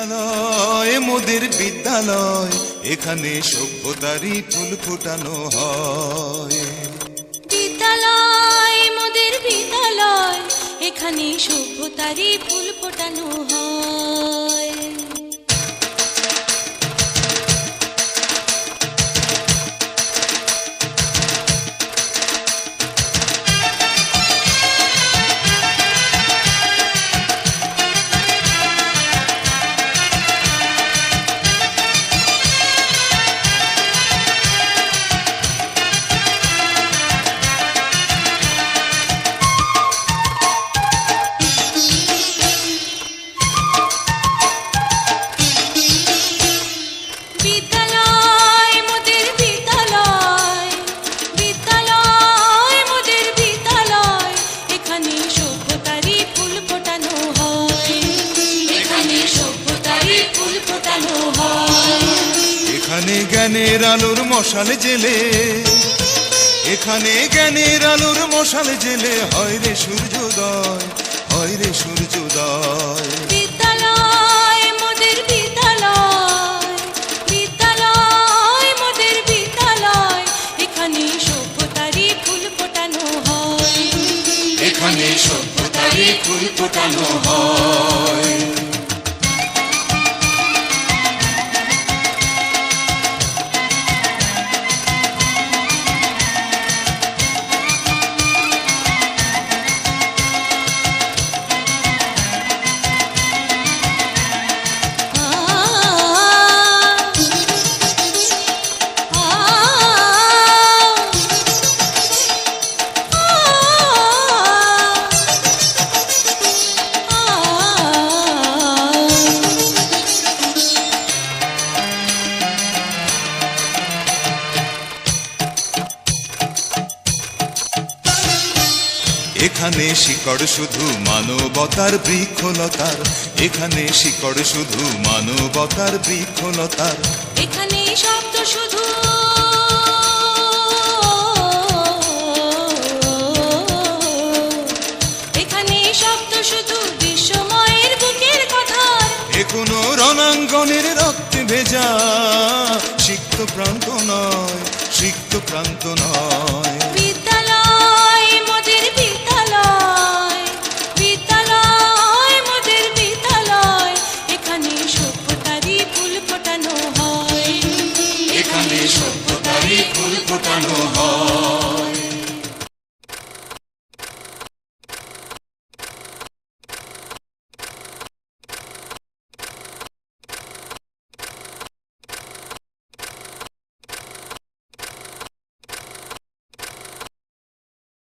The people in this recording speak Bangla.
বিদ্যালয় মোদের বিদ্যালয়, এখানে সভ্যতারই ফুল ফোটানো হয়। বিদ্যালয় মোদের বিদ্যালয়, এখানে সভ্যতারই ফুল ফোটানো হয়। এখানে জ্ঞানের আলোর মশাল জেলে, এখানে জ্ঞানের আলোর মশাল জেলে হয় রে সূর্যোদয়, হয় রে সূর্যোদয়। বিদ্যালয় মোদের বিদ্যালয়, বিদ্যালয় মোদের বিদ্যালয়, এখানে সভ্যতারই ফুল ফোটানো হয়। এখানে সভ্যতারই ফুল ফোটানো হয়। এখানে শিকড় শুধু মানবতার বৃক্ষলতার, এখানে শিকড় শুধু মানবতার বৃক্ষলতার। এখানে শব্দ শুধু এখানে শব্দ শুধু বিশ্বময়ের বুকের কথার। এ কোনো রণাঙ্গনের রক্তে ভেজা সিক্ত প্রান্ত নয়, সিক্ত প্রান্ত নয়।